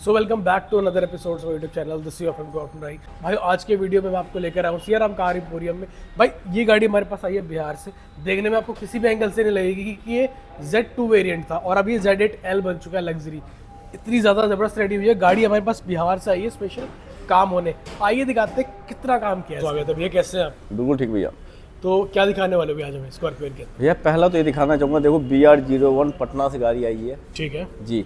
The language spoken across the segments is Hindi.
So welcome back to another episode of YouTube channel this you from Gautam right. भाई आज के वीडियो में मैं आपको लेकर आया हूँ सियाराम कार एम्पोरियम में। भाई ये गाड़ी हमारे पास आई है बिहार से। देखने में आपको किसी भी एंगल से नहीं लगेगी कि ये Z2 वेरिएंट था और अब ये Z8L बन चुका है लग्जरी। इतनी ज़्यादा ज़बरदस्त रेडी हुई है गाड़ी, हमारे पास बिहार से आई है स्पेशल काम होने। आइए दिखाते हैं कितना काम किया है। स्वागत है भैया, कैसे हैं आप? बिल्कुल ठीक भैया। तो क्या दिखाने वाले हो आज हमें स्कॉर्पियो के? भैया पहला तो ये दिखाना चाहूँगा, देखो BR01 पटना से गाड़ी आई है। ठीक है जी,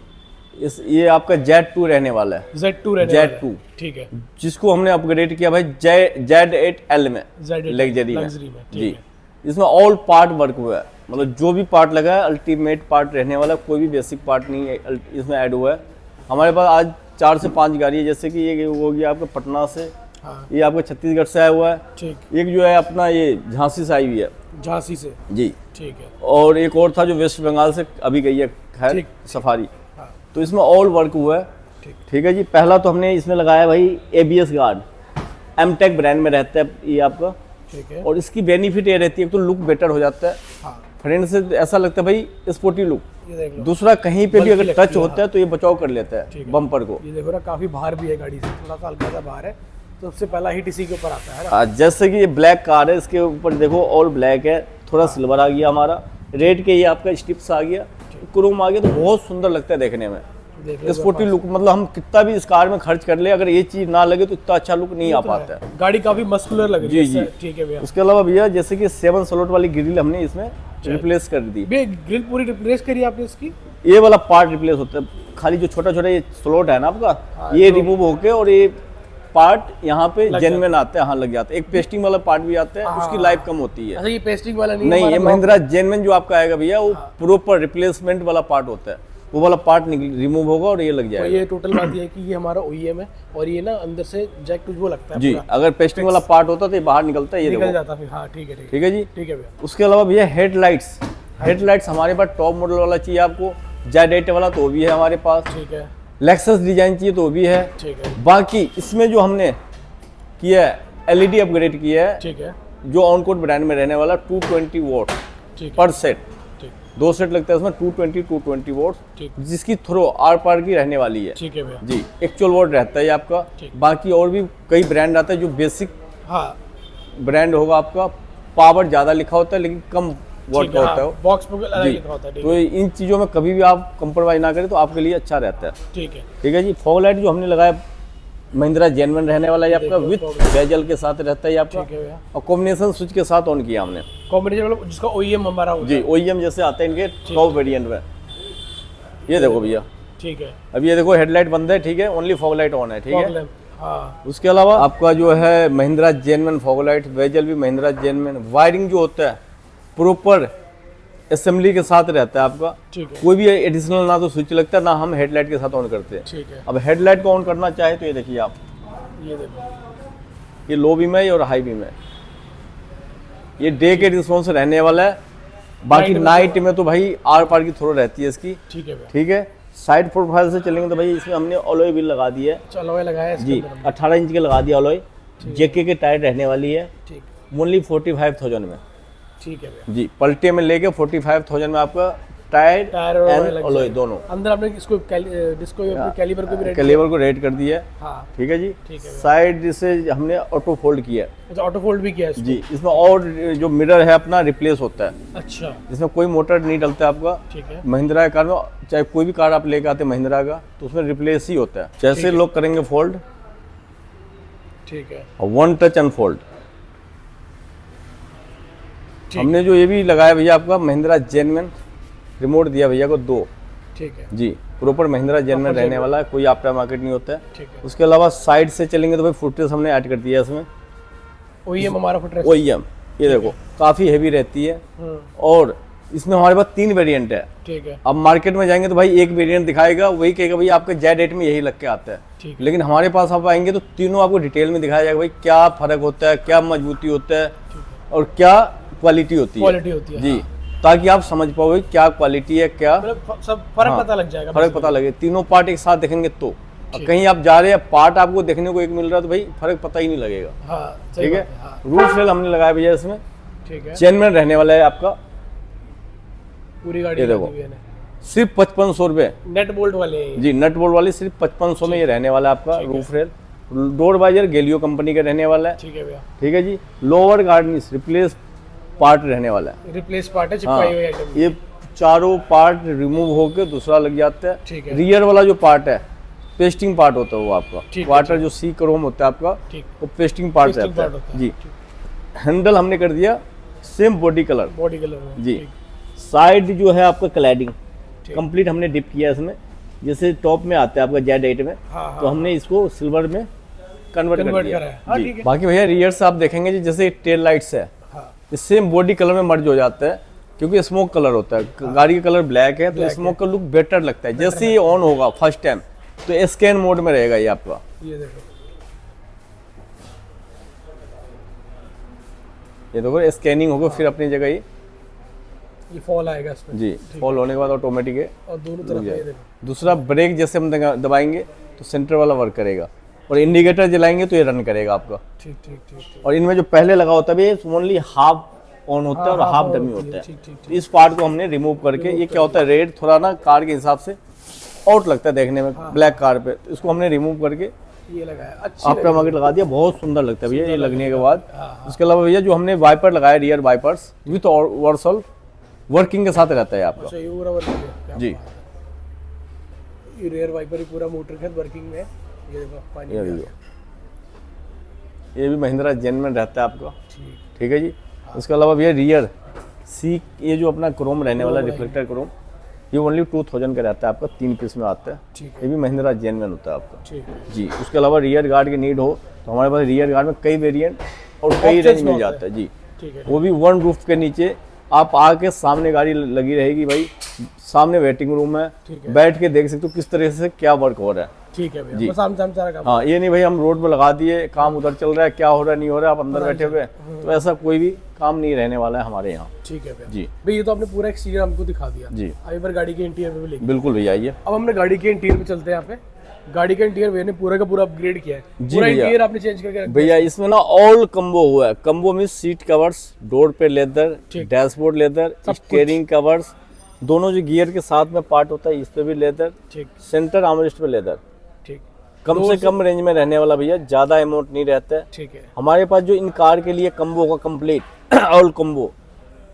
ये आपका Z2 रहने वाला है। Z2 रहने वाला है। ठीक है, जिसको हमने अपग्रेड किया भाई Z8L में, लग्जरी में। जी, इसमें ऑल पार्ट वर्क हुआ है, मतलब जो भी पार्ट लगा है अल्टीमेट पार्ट रहने वाला, कोई भी बेसिक पार्ट नहीं है इसमें ऐड हुआ है। हमारे पास आज 4 से 5 गाड़ी है, जैसे कि ये हो गया आपका पटना से, ये आपका छत्तीसगढ़ से आया हुआ है। ठीक। एक जो है अपना ये झांसी से आई हुई है, झांसी से। जी ठीक है। और एक और था जो वेस्ट बंगाल से अभी गई है, खैर सफारी। तो इसमें ऑल वर्क हुआ है। ठीक है जी। पहला तो हमने इसमें लगाया भाई ABS गार्ड, एमटेक ब्रांड में रहता है ये आपका। ठीक है। और इसकी बेनिफिट ये रहती है तो लुक बेटर हो जाता है। फ्रंट से ऐसा लगता है भाई स्पोर्टी लुक। दूसरा कहीं पे भी अगर टच होता है तो ये बचाव कर लेता है बम्पर को। ये देखो ना, काफी बाहर भी है गाड़ी से, थोड़ा सा हल्का सा बाहर है, तो सबसे पहला हिट इसी के ऊपर आता है ना। जैसे कि ये ब्लैक कार है, इसके ऊपर देखो ऑल ब्लैक है, थोड़ा सिल्वर आ गया हमारा, रेड के ये आपका स्टिप्स आ गया, क्रोम आ गया, तो बहुत सुंदर लगता है देखने में। स्पोर्टी लुक, मतलब हम कितना भी इस कार में खर्च कर ले, अगर ये चीज ना लगे तो इतना अच्छा लुक नहीं आ पाता है। गाड़ी काफी मस्कुलर लग रही है। जी। ठीक है भैया। उसके अलावा भैया जैसे कि 7 स्लॉट वाली ग्रिल हमने इसमें रिप्लेस कर दी। ग्रिल पूरी रिप्लेस करी आपने इसकी? ये वाला पार्ट रिप्लेस होता है, खाली जो छोटा छोटा ये स्लॉट है ना आपका, ये रिमूव होके और ये पार्ट यहाँ पे जेन्युइन आता है, हाँ लग जाता है। एक पेस्टिंग वाला पार्ट भी आता है, उसकी लाइफ कम होती है। अच्छा, ये पेस्टिंग वाला नहीं, ये महिंद्रा जेन्युइन जो आपका आएगा भैया, वो प्रॉपर रिप्लेसमेंट वाला पार्ट होता है, वो वाला पार्ट रिमूव होगा और ये लग जाएगा। तो ये टोटल बात ये है कि ये हमारा OEM है और ये ना अंदर से जैक टू वो लगता है जी। अगर पेस्टिंग वाला पार्ट होता तो ये बाहर निकलता है, ये निकल जाता फिर। हाँ ठीक है, ठीक है जी। ठीक है भैया। उसके अलावा भैया हेडलाइट्स हमारे पास टॉप मॉडल वाला चाहिए आपको, Z8 वाला तो भी है हमारे पास। ठीक है। लेक्सस डिजाइन चाहिए तो भी है। ठीक है। बाकी इसमें जो हमने किया है LED अपग्रेड किया है। ठीक है। जो ऑनकोड ब्रांड में रहने वाला 220 वोट पर सेट, 2 सेट लगता है इसमें, 220 वोट, जिसकी थ्रो आर पार की रहने वाली है। ठीक है भैया जी। एक्चुअल वोट रहता है आपका। बाकी और भी कई ब्रांड आता है जो बेसिक ब्रांड होगा आपका, पावर ज्यादा लिखा होता है लेकिन कम वोट का होता है, बॉक्स पर अलग लिखा होता है। तो इन चीजों में कभी भी आप कंप्रोमाइज ना करें तो आपके लिए अच्छा रहता है। ठीक है जी। फॉग लाइट जो हमने लगाया महिंद्रा जेन्युइन रहने वाला है आपका, विथ बेजल के साथ रहता है आपका, और कॉम्बिनेशन स्विच के साथ ऑन किया हमने। कॉम्बिनेशन मतलब जिसका OEM हमारा होता है। जी, OEM जैसे आता है इनके टॉप वेरिएंट में। ये देखो भैया। ठीक है। अब ये देखो हेडलाइट बंद है, ठीक है, ओनली फॉग लाइट ऑन है। ठीक है। हाँ। उसके अलावा आपका जो है Mahindra genuine fog light, bezel भी महिंद्रा जेन्युइन, वायरिंग जो होता है प्रॉपर असेंबली के साथ रहता है आपका। कोई भी एडिशनल ना तो स्विच लगता है ना हम हेडलाइट के साथ ऑन करते हैं। ठीक है। अब हेडलाइट को ऑन करना चाहे तो ये देखिए आप, ये देखो, ये लो बीम है और हाई बीम है, ये डे के रिस्पॉन्स रहने वाला है। बाकी नाइट में तो भाई आर पार की थ्रो रहती है इसकी। ठीक है। ठीक है। साइड प्रोफाइल से चलेंगे तो भाई इसमें हमने अलॉय भी लगा दी है। अलॉय लगाया है जी, 18 इंच के लगा दिया अलॉय। JK के टायर रहने वाली है, ओनली 45,000 में। ठीक है जी। पलटे में लेके 45,000 में आपका टायर एंड अलॉय दोनों। अंदर आपने इसको कैलिबर को भी रेट कैलिबर को रेट कर दिया है। हाँ। ठीक है जी। ठीक है। साइड से हमने ऑटो फोल्ड किया है। अच्छा, ऑटो फोल्ड भी किया है इसको? जी। इसमें और जो मिरर है अपना रिप्लेस होता है। अच्छा। इसमें कोई मोटर नहीं डलता है आपका। ठीक है। महिंद्रा कार में चाहे कोई भी कार आप लेके आते महिंद्रा का, तो उसमें रिप्लेस ही होता है। जैसे लोग करेंगे फोल्ड, ठीक है, 1 टच अनफोल्ड। हमने जो ये भी लगाया भैया आपका महिंद्रा जेन्युइन, रिमोट दिया भैया को 2। ठीक है जी। प्रॉपर महिंद्रा जेन्युइन रहने वाला है, कोई आफ्टर मार्केट नहीं होता है। ठीक है। उसके अलावा साइड से चलेंगे तो भाई फुटरेस्ट हमने ऐड कर दिया है इसमें। OEM हमारा फुटरेस्ट, OEM ये देखो काफी हेवी रहती है। और इसमें हमारे पास 3 वेरिएंट है। ठीक है। अब मार्केट में जाएंगे तो भाई एक वेरिएंट दिखाएगा, वही कहेगा भाई आपके Z8 में यही लग के आता है। लेकिन हमारे पास आप आएंगे तो तीनों आपको डिटेल में दिखाया जाएगा भाई क्या फर्क होता है, क्या मजबूती होता है और क्या क्वालिटी होती है। जी। ताकि आप समझ पाओगे क्या क्वालिटी है, क्या सब फर्क पता लग जाएगा। फर्क पता लगे, तीनों पार्ट एक साथ देखेंगे तो। कहीं आप जा रहे हैं पार्ट आपको देखने को एक मिल रहा है तो भाई फर्क पता ही नहीं लगेगा। ठीक है। रूफ रेल हमने लगाया भैया इसमें। ठीक है। जेन्युइन रहने वाला है आपका पूरी गाड़ी। देखो सिर्फ 5500 रुपये। नेट बोल्ट वाले हैं ये। जी नट बोल्ट वाली सिर्फ 5500 में ये रहने वाला है आपका रूफ रेल। डोर वाइजर गेलियो कंपनी का रहने वाला है। ठीक है भैया। ठीक है जी। लोअर गार्निश रिप्लेस पार्ट रहने वाला है। रिप्लेस पार्ट है, चिपकाई हुई आइटम। ये चारों पार्ट रिमूव होकर दूसरा लग जाता ठीक है। है। रियर वाला जो पार्ट है पेस्टिंग पार्ट होता है वो आपका। ठीक है, क्वार्टर जो सी क्रोम होता है आपका ठीक। वो पेस्टिंग पार्ट पेस्टिंग रहता पार्ट है होता है। जी। हैंडल हमने कर दिया same body colour body colour में। जी। ठीक। साइड जो है आपका क्लैडिंग ठीक। कंप्लीट हमने डिप किया इसमें। जैसे टॉप में आता है आपका Z8 में, हाँ, तो हमने इसको सिल्वर में कन्वर्ट कर दिया करा है। हाँ, जी। ठीक है। बाकी भैया रियर से आप देखेंगे जी जैसे टेल लाइट्स है हाँ। ये सेम बॉडी कलर में मर्ज हो जाता है क्योंकि स्मोक कलर होता है। गाड़ी का कलर ब्लैक है तो स्मोक का लुक बेटर लगता है। जैसे ये ऑन होगा फर्स्ट टाइम तो स्कैन मोड में रहेगा ये आपका। ये देखो, ये देखो स्कैनिंग होगा फिर अपनी जगह ये फॉल आएगा इसमें जी। फॉल होने के बाद ऑटोमेटिक है। और दोनों तरफ ये देखो। दूसरा ब्रेक जैसे हम दबाएंगे तो सेंटर वाला वर्क करेगा और इंडिकेटर जलाएंगे तो ये रन करेगा आपका। ठीक ठीक ठीक ठीक। और इनमें जो पहले लगा होता है ये ओनली हाफ ऑन होता है और हाफ डमी होता है। ठीक ठीक तो इस पार्ट को हमने रिमूव करके ये क्या होता है रेड थोड़ा ना कार के हिसाब से आउट लगता है देखने में ब्लैक कार पे, तो इसको हमने रिमूव करके ये लगाया। अच्छी आफ्टर मार्केट लगा दिया। बहुत सुंदर लगता है भैया ये लगने के बाद। हाँ, उसके अलावा भैया जो हमने वाइपर लगाया रियर वाइपर्स विथ ओवरसॉल वर्किंग के साथ रहता है आपका अच्छा, ये पूरा वर्किंग है। क्या जी। बात है। ये रेयर वाइपर ही पूरा मोटर के साथ वर्किंग में है। ये देखो पानी ये भी आ देखो। गया। ये भी महिंद्रा जेन्युइन रहता है आपका। ठीक। ठीक है जी। उसके अलावा भैया रियर सी ये जो अपना क्रोम रहने वाला रिफ्लेक्टर क्रोम ये ओनली 2000 का रहता है आपका। 3 पीस में आता है। ठीक ये भी महिंद्रा जेन्युइन होता है आपका ठीक है। जी। उसके अलावा रियर गार्ड की नीड हो तो हमारे पास रियर गार्ड में कई वेरिएंट और कई रेंज मिल जाता है जी। ठीक है। वो भी वन रूफ के नीचे आप आके सामने गाड़ी लगी रहेगी भाई, सामने वेटिंग रूम है, ठीक है। बैठ के देख सकते हो किस तरह से क्या वर्क हो रहा है। ठीक है भैया। जी। बस आम सारा काम। हाँ ये नहीं भाई हम रोड पे लगा दिए काम उधर चल रहा है क्या हो रहा है नहीं हो रहा है आप अंदर बैठे हुए हैं, तो ऐसा कोई भी काम नहीं रहने वाला है हमारे यहाँ। ठीक है भैया। जी भाई ये तो आपने पूरा एक्सटीरियर हमको दिखा दिया। जी अभी पर गाड़ी के इंटीरियर में भी लेंगे। बिल्कुल भैया आइए। अब हमने गाड़ी के इंटीरियर पे चलते हैं। यहाँ पे गाड़ी का इंटीरियर भैया ने पूरा का पूरा अपग्रेड किया है। जी पूरा भैया। इंटीरियर आपने चेंज करके रख दिया। भैया इसमें ना ऑल कम्बो हुआ है। कम्बो में सीट कवर्स, डोर पे लेदर, ठीक। डैशबोर्ड लेदर, स्टीयरिंग कवर्स, दोनों जो गियर के साथ में पार्ट होता है इस पे भी लेदर, ठीक सेंटर आर्मरेस्ट पे लेदर। ठीक कम से कम रेंज में रहने वाला भैया, ज्यादा अमाउंट नहीं रहता है। ठीक है। हमारे पास जो इन कार के लिए कम्बो होगा कंप्लीट ऑल कम्बो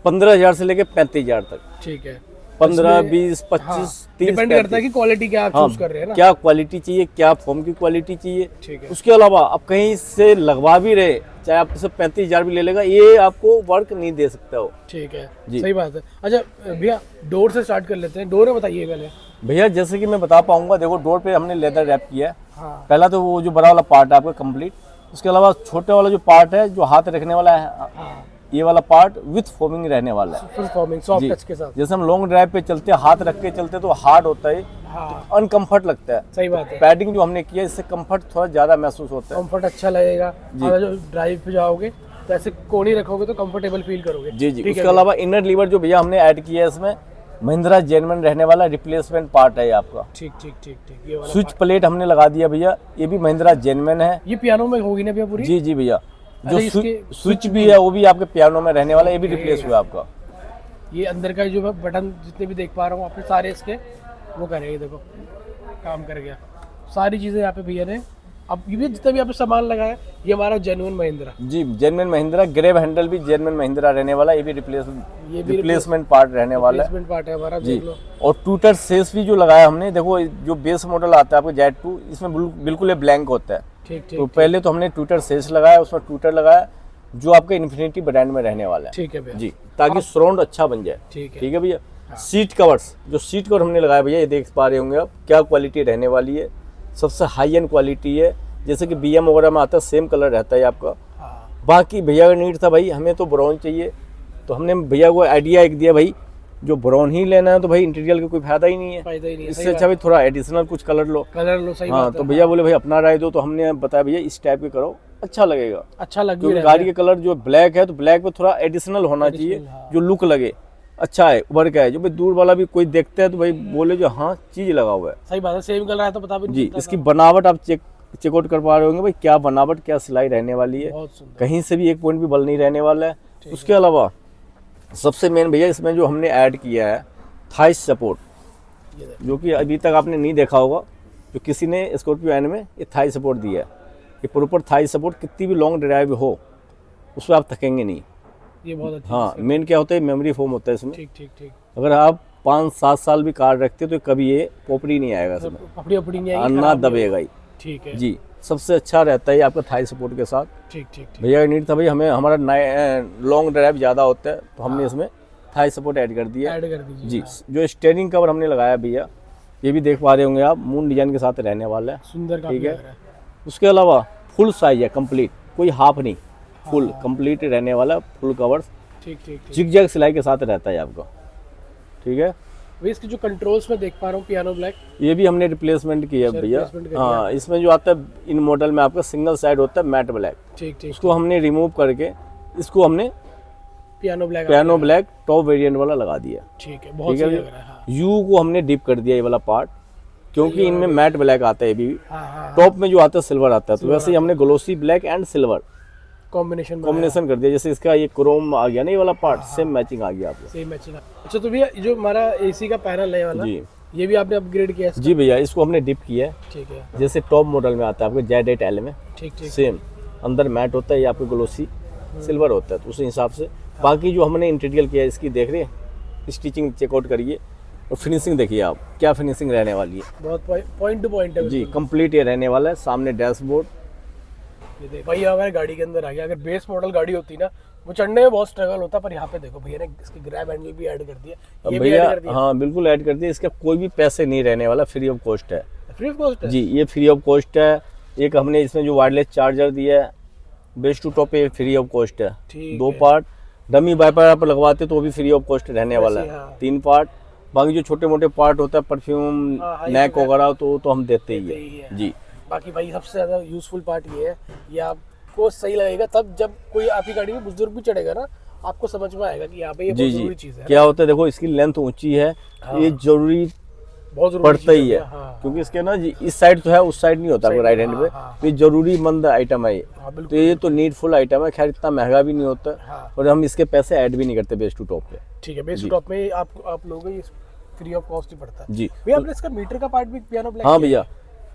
15,000 से लेके 35,000 तक। ठीक है। 15, 20, 25, 30 डिपेंड करता है कि क्वालिटी क्या आप चूज कर रहे हैं ना। क्या क्वालिटी चाहिए, क्या फॉर्म की क्वालिटी चाहिए। ठीक है। उसके अलावा आप कहीं से लगवा भी रहे चाहे आपसे 35,000 भी ले लेगा ये आपको वर्क नहीं दे सकता हो। ठीक है। जी। सही बात है। अच्छा भैया डोर से स्टार्ट कर लेते हैं। डोर में बताइए पहले। भैया जैसे कि मैं बता पाऊंगा, देखो डोर पे हमने लेदर रैप किया है। हाँ। पहला तो वो जो बड़ा वाला पार्ट है आपका कंप्लीट। उसके अलावा छोटे वाला जो पार्ट है जो हाथ रखने वाला है हाँ। ये वाला पार्ट विथ फोमिंग रहने वाला है। फुल फॉर्मिंग सॉफ्ट जी। टच के साथ। जैसे हम लॉन्ग ड्राइव पे चलते हैं हाथ रख के चलते तो हार्ड होता है, हाँ अनकंफर्ट लगता है। सही बात है। पैडिंग जो हमने किया इससे कंफर्ट थोड़ा ज्यादा महसूस होता है। कंफर्ट अच्छा लगेगा। अगर जो ड्राइव पे जाओगे तो ऐसे कोनी रखोगे तो कंफर्टेबल फील करोगे। जी जी। ठीक है उसके अलावा इनर लीवर जो भैया हमने ऐड किया है इसमें महिंद्रा जेन्युइन रहने वाला रिप्लेसमेंट पार्ट है ये आपका। ठीक ठीक ठीक ठीक। ये वाला स्विच प्लेट हमने लगा दिया भैया, ये भी महिंद्रा जेन्युइन है। ये पियानो में होगी ना भैया पूरी। जी जी भैया। जो अच्छा, इसके स्विच भी है वो भी आपके पियानो में रहने वाला है, ये भी रिप्लेस हुआ आपका। ये अंदर का जो मैं बटन जितने भी देख पा रहा हूँ आपने सारे इसके वो करेंगे। देखो काम कर गया सारी चीज़ें यहाँ पे भैया ने। अब ये भी जितना भी आपने सामान लगाया ये हमारा जेन्युइन महिंद्रा। जी जेन्युइन महिंद्रा। ग्रेव हैंडल भी जेन्युइन महिंद्रा रहने वाला, ये भी रिप्लेसमेंट पार्ट रहने वाला है। रिप्लेसमेंट पार्ट है हमारा। जी। देख लो। और टूटर सेस भी जो लगाया हमने, देखो जो बेस मॉडल आता है आपको Z2 इसमें बिल्कुल ये ब्लैंक होता है। ठीक तो ठीक पहले तो हमने टूटर सेस लगाया, उसमें टूटर लगाया जो आपके इन्फिनिटी ब्रांड में रहने वाला है। ठीक है भैया। जी, ताकि सराउंड अच्छा बन जाए। ठीक है। ठीक है भैया। सीट कवर्स, जो सीट कवर हमने लगाया भैया ये देख पा रहे होंगे आप क्या क्वालिटी रहने वाली है। सबसे हाई एंड क्वालिटी है, जैसे कि BM वगैरह में आता है सेम कलर रहता है आपका। हाँ। बाकी भैया का नीड था भाई हमें तो ब्राउन चाहिए, तो हमने भैया को आइडिया एक दिया भाई जो ब्राउन ही लेना है तो भाई इंटीरियर का कोई फायदा ही नहीं है। फायदा ही नहीं है। इससे अच्छा भाई थोड़ा एडिशनल कुछ कलर लो। कलर लो। सही हाँ बात तो है। भैया बोले भाई अपना राय दो, तो हमने बताया भैया इस टाइप के करो अच्छा लगेगा। अच्छा लग भी क्योंकि रहा गाड़ी के कलर जो ब्लैक है तो ब्लैक में थोड़ा एडिशनल होना चाहिए हाँ। जो लुक लगे अच्छा है उभर का है, जो भाई दूर वाला भी कोई देखता है तो भाई बोले जो हाँ चीज लगा हुआ है। सही बात है। सेम कलर है तो पता भी नहीं जी। चलता इसकी था। बनावट आप चेकआउट कर पा रहे होंगे भाई क्या बनावट क्या सिलाई रहने वाली है। बहुत सुंदर। कहीं से भी एक पॉइंट भी बल नहीं रहने वाला है। उसके अलावा सबसे मेन भैया इसमें जो हमने ऐड किया है थाई सपोर्ट, ये देखो। जो कि अभी तक आपने नहीं देखा होगा, जो किसी ने स्कॉर्पियो एन में ये थाई सपोर्ट दिया है। ये प्रॉपर थाई सपोर्ट, कितनी भी लॉन्ग ड्राइव हो उस पर आप थकेंगे नहीं। ये बहुत अच्छा। हाँ, मेन क्या होता है, मेमोरी फोम होता है इसमें। ठीक ठीक ठीक। अगर आप 5-7 साल भी कार रखते हो तो कभी ये पोपड़ी नहीं आएगा इसमें, पपड़ी अपड़ी नहीं आएगी, ना खराब नहीं दबेगा ही। होगा। ठीक है जी, सबसे अच्छा रहता है ये आपका थाई सपोर्ट के साथ। ठीक ठीक ठीक। भैया नीड था भाई, हमें हमारा लॉन्ग ड्राइव ज़्यादा होता है तो हमने इसमें थाई सपोर्ट ऐड कर दिया। ऐड कर दीजिए। जी, जो स्टीयरिंग कवर हमने लगाया भैया, ये भी देख पा रहे होंगे आप, मून डिजाइन के साथ रहने वाला है। सुंदर काफी ठीक है। लग रहा है। उसके अलावा फुल साइज है, कंप्लीट, कोई हाफ नहीं, फुल कंप्लीट रहने वाला, फुल कवर ठीक ठीक ठीक। जिग जैग सिलाई के साथ रहता है आपका। ठीक है। वही इसके जो कंट्रोल्स में देख पा रहा हूँ, पियानो ब्लैक, ये भी हमने रिप्लेसमेंट किया है भैया। replacement कर हाँ, इसमें जो आता है इन मॉडल में आपका सिंगल साइड होता है मैट ब्लैक, ठीक ठीक। उसको हमने रिमूव करके इसको हमने पियानो ब्लैक टॉप वेरिएंट वाला लगा दिया। ठीक है, बहुत ठीक है सही भैया। लग रहा है। हाँ यू को हमने डिप कर दिया ये वाला पार्ट, क्योंकि इनमें मैट ब्लैक आता है। भी हाँ हाँ। टॉप में जो आता है सिल्वर आता है, तो वैसे ही हमने glossy black and silver combination कर दिया। जैसे इसका ये क्रोम आ गया ना, ये वाला पार्ट सेम मैचिंग आ गया आपको। Same matching. अच्छा, तो भैया जो हमारा एसी का पैनल है वाला, जी ये भी आपने अपग्रेड किया है? जी भैया, इसको हमने डिप किया है। ठीक है जैसे टॉप मॉडल में आता है आपको Z8L में, ठीक ठीक। सेम अंदर मैट होता है, ये आपको ग्लोसी सिल्वर होता है, तो उस हिसाब से। बाकी जो हमने इंटीरियर किया है इसकी, देख रहे हैं, स्टिचिंग चेकआउट करिए और फिनिशिंग देखिए आप, क्या फिनिशिंग रहने वाली है। बहुत पॉइंट टू पॉइंट है जी, कंप्लीट ये रहने वाला है। सामने डैशबोर्ड, ये देखो भैया, अगर गाड़ी के अंदर आ गया, अगर बेस मॉडल गाड़ी होती ना, वो चढ़ने में बहुत स्ट्रगल होता, पर यहाँ पे देखो भैया ने इसकी ग्रैब हैंडल भी ऐड कर दिया, ये भी भैया ऐड कर दिया। हाँ बिल्कुल ऐड कर दिया। इसका कोई भी पैसे नहीं रहने वाला, फ्री ऑफ कॉस्ट है। फ्री ऑफ कॉस्ट है जी, ये फ्री ऑफ कॉस्ट है। एक हमने इसमें जो वायरलेस चार्जर दिया है बेस टू टॉप, ये फ्री ऑफ कॉस्ट है। ठीक 2 है। पार्ट डमी वाइपर आप लगवाते तो वो भी फ्री ऑफ कॉस्ट रहने वाला है। हाँ। 3 पार्ट। बाकी जो छोटे मोटे पार्ट होता है, परफ्यूम, हाँ, नेक वगैरह, तो हम देते ही ही है। है। जी, बाकी भाई सबसे ज्यादा यूजफुल पार्ट ये है, ये आपको सही लगेगा तब जब कोई आपकी गाड़ी में बुजुर्ग भी चढ़ेगा ना, आपको समझ में आएगा कि यहाँ पे ये जी बहुत जी। जरूरी चीज है। क्या होता है, देखो इसकी लेंथ ऊंची है, ये जरूरी बहुत जरूरी पड़ता ही चीज़ है। हाँ, क्योंकि इसके ना जी, इस साइड तो है, उस साइड नहीं होता राइट हैंड पे, हाँ, तो ये जरूरी मंद आइटम है ये। हाँ, तो बिल्कुल। ये तो नीडफुल आइटम है। खैर इतना महंगा भी नहीं होता, हाँ। और हम इसके पैसे ऐड भी नहीं करते बेस टू टॉप पे। ठीक है, बेस टॉप में आप लोगों को ये फ्री ऑफ कॉस्ट ही पड़ता है। जी भैया आपने इसका मीटर का पार्ट भी पियानो ब्लैक हाँ भैया,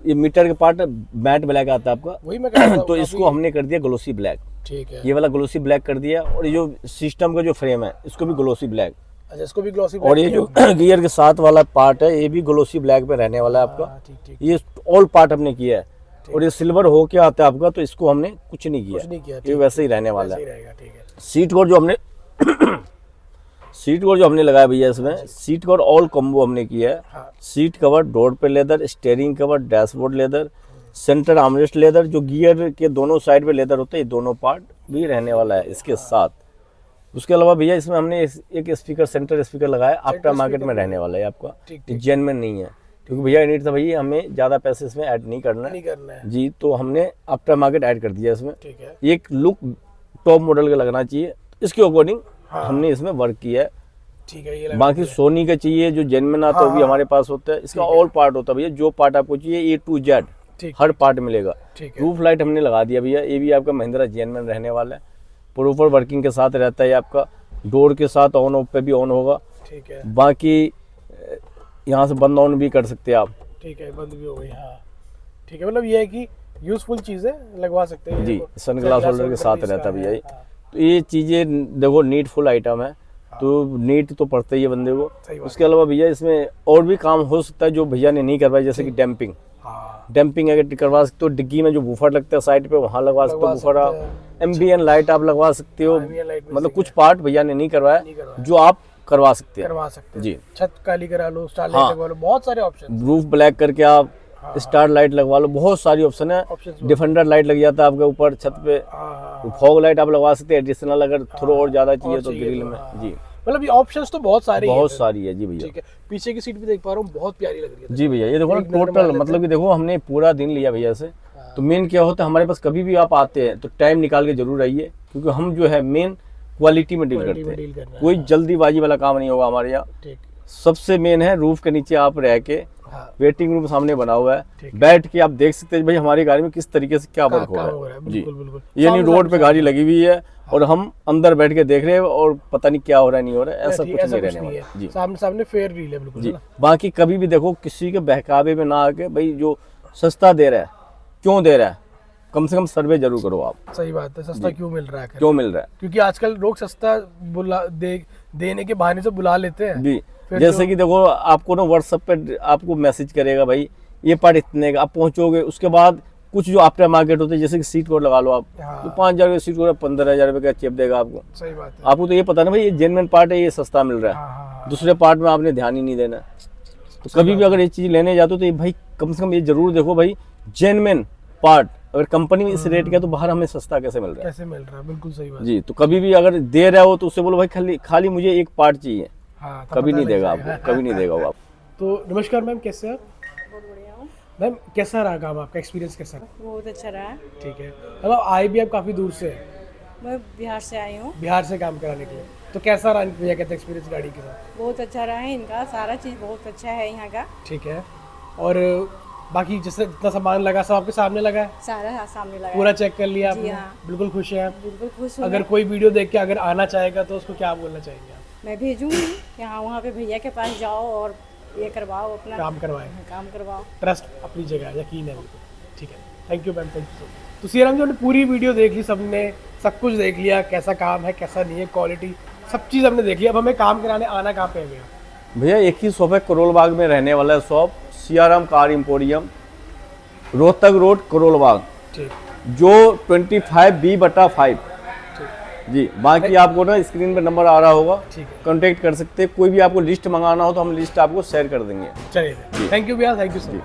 ये मीटर के पार्ट मैट ब्लैक आता है आपका, वही मैं कह रहा था, तो इसको हमने कर दिया ग्लोसी ब्लैक। ठीक है। ये वाला ग्लोसी ब्लैक कर दिया, और ये जो सिस्टम का जो फ्रेम है इसको भी ग्लोसी ब्लैक, अच्छा, इसको भी ग्लॉसी और ये जो गियर के साथ वाला पार्ट है ये भी ग्लोसी ब्लैक पे रहने वाला है आपका। ठीक ठीक। ये ऑल पार्ट हमने किया है, और ये सिल्वर हो के आता है आपका, तो इसको हमने कुछ नहीं कुछ नहीं किया, ये वैसे ही रहने वाला सही है। रहेगा। ठीक है। सीट कवर जो हमने सीट कवर जो हमने लगाया भैया, इसमें सीट कवर ऑल कॉम्बो हमने किया है। हाँ। सीट कवर, डोर पे leather, steering cover, dashboard leather, centre armrest leather, जो गियर के दोनों साइड पे लेदर होता है, ये दोनों पार्ट भी रहने वाला है इसके साथ। उसके अलावा भैया इसमें हमने एक स्पीकर, सेंटर स्पीकर लगाया, आफ्टर मार्केट में रहने वाला है आपका, ठीक, जेन्युइन नहीं है। क्योंकि भैया नीड था भैया, हमें ज़्यादा पैसे इसमें ऐड नहीं करना नहीं है करना है। जी, तो हमने आफ्टर मार्केट ऐड कर दिया इसमें। ठीक है। एक लुक टॉप मॉडल का लगना चाहिए, इसके अकॉर्डिंग हमने इसमें वर्क किया है। ठीक है। ये बाकी सोनी का चाहिए जो जेन्युइन आता है वो भी हमारे पास होता है। इसका ऑल पार्ट होता है भैया, जो पार्ट आपको चाहिए A to Z ठीक हर पार्ट मिलेगा। ठीक है। रूफ लाइट हमने लगा दिया भैया, ये भी आपका महिंद्रा जेन्युइन रहने वाला है, प्रॉपर वर्किंग के साथ रहता है। आपका डोर के साथ ऑन ऑफ पे भी ऑन होगा। ठीक है। बाकी यहाँ से बंद ऑन भी कर सकते हैं आप। ठीक है, बंद भी हो गई। हाँ ठीक है, मतलब ये है कि यूजफुल चीज़ है, लगवा सकते हैं। जी, सन ग्लास होल्डर के साथ रहता है भैया ये। तो ये चीज़ें देखो नीडफुल आइटम है, तो नीट तो पड़ता ही है बंदे को। उसके अलावा भैया इसमें और भी काम हो सकता है जो भैया ने नहीं करवाया, जैसे कि डैम्पिंग। डैम्पिंग अगर करवा सकते हो, डिग्गी में जो बूफर लगता है साइड पे वहाँ लगवा सकते हो बूफर आप। एम्बियन लाइट आप लगवा सकते हो, मतलब कुछ पार्ट भैया ने नहीं करवाया जो आप करवा सकते हैं जी। छत काली करा लो, स्टार लाइट लगवा लो, बहुत सारे ऑप्शन। रूफ ब्लैक करके आप स्टार लाइट लगवा लो, बहुत सारी ऑप्शन है। डिफेंडर लाइट लग जाता है आपके ऊपर छत पे, फॉग लाइट आप लगवा सकते हैं एडिशनल, अगर थोड़ा और ज्यादा चाहिए तो ग्रिल में जी। मतलब ये ऑप्शंस तो बहुत सारे बहुत सारी है जी भैया। ठीक है। पीछे की सीट भी देख पा रहा हूँ, बहुत प्यारी लग रही है जी भैया। ये देखो ना टोटल, मतलब कि देखो हमने पूरा दिन लिया भैया से। तो मेन क्या होता है, हमारे पास कभी भी आप आते हैं तो टाइम निकाल के जरूर आइए, क्योंकि हम जो है मेन क्वालिटी में डील करते हैं। कोई जल्दीबाजी वाला काम नहीं होगा हमारे यहाँ। सबसे मेन है रूफ के नीचे आप रह के, हाँ वेटिंग रूम सामने बना हुआ है, ठीक है। बैठ के आप देख सकते हैं भाई हमारी गाड़ी में किस तरीके से क्या वर्क हो रहा है जी। बिल्कुल बिल्कुल। ये नहीं सामने रोड पे गाड़ी लगी हुई है और हम अंदर बैठ के देख रहे हैं और पता नहीं क्या हो रहा है नहीं हो रहा है, ऐसा ठीक, कुछ ऐसा नहीं कुछ रहने नहीं वाला है। जी। सामने सामने फेयर डील है बिल्कुल, जी है ना? बाकी कभी भी देखो किसी के बहकावे में ना आके, भाई जो सस्ता दे रहा है क्यों दे रहा है, कम से कम सर्वे जरूर करो आप, सही बात है, सस्ता क्यों मिल रहा है? क्यों मिल रहा है क्योंकि आजकल लोग सस्ता देने के बहाने से बुला लेते हैं। जी। फिर जैसे कि देखो आपको ना व्हाट्सएप पे आपको मैसेज करेगा भाई ये पार्ट इतने का, आप पहुंचोगे उसके बाद कुछ जो आफ्टर मार्केट होते हैं जैसे कि सीट कोड लगा लो आप, हाँ। तो 5,000 का सीट कोड 15,000 रुपये का चिप देगा आपको। सही बात है। आपको तो ये पता ना भाई ये जेन्युइन पार्ट है, ये सस्ता मिल रहा है, हाँ, हाँ, हाँ। दूसरे पार्ट में आपने ध्यान ही नहीं देना। तो कभी भी अगर ये चीज़ लेने जाते हो तो ये भाई कम से कम ये जरूर देखो भाई जेन्युइन पार्ट, अगर कंपनी में इस रेट का है तो बाहर हमें सस्ता कैसे मिल रहा है कैसे मिल रहा है, बिल्कुल सही बात। जी। तो कभी भी अगर दे रहे हो तो उससे बोलो भाई खाली खाली मुझे एक पार्ट चाहिए, हाँ, तब कभी पता नहीं लग देगा जाएगा। आपको, कभी नहीं देगा वो आप। तो नमस्कार मैम, कैसे हैं आप? बहुत बढ़िया हूँ। मैम कैसा रहा काम, आपका एक्सपीरियंस कैसा रहा? बहुत अच्छा रहा। ठीक है मैम, आप आए भी आप काफ़ी दूर से हैं, मैं बिहार से आई हूँ। बिहार से काम कराने के लिए, तो कैसा रहा भैया कहते एक्सपीरियंस गाड़ी के साथ? बहुत अच्छा रहा है इनका, सारा चीज़ बहुत अच्छा है यहाँ का। ठीक है। और बाकी जैसे जितना सामान लगा सब आपके सामने लगा है, सारा सामने लगा पूरा चेक कर लिया जी आपने? हाँ। बिल्कुल खुश हैं आप? बिल्कुल खुश हूँ। अगर कोई वीडियो देख के अगर आना चाहेगा तो उसको क्या बोलना चाहेंगे आप? मैं भेजूँगी यहाँ वहाँ पे भैया के पास जाओ और ये करवाओ, अपना काम करवाएं, काम करवाओ। ट्रस्ट अपनी जगह, यकीन है बिल्कुल। ठीक है, thank you ma'am, thank you so much. तो सीआराम जी हमने पूरी वीडियो देख ली, सबने सब कुछ देख लिया, कैसा काम है कैसा नहीं है, क्वालिटी सब चीज़ हमने देख लिया। अब हमें काम कराने आना कहाँ पे है भैया? भैया एक ही शॉप है, करोल बाग में रहने वाला है shop, Siyaram car emporium, Rohtak road Karol Bagh, ठीक जो 25B/5 जी। बाकी आपको ना स्क्रीन पे नंबर आ रहा होगा, ठीक है, कांटेक्ट कर सकते हैं। कोई भी आपको लिस्ट मंगाना हो तो हम लिस्ट आपको शेयर कर देंगे। चलिए थैंक यू भैया, थैंक यू सो मच।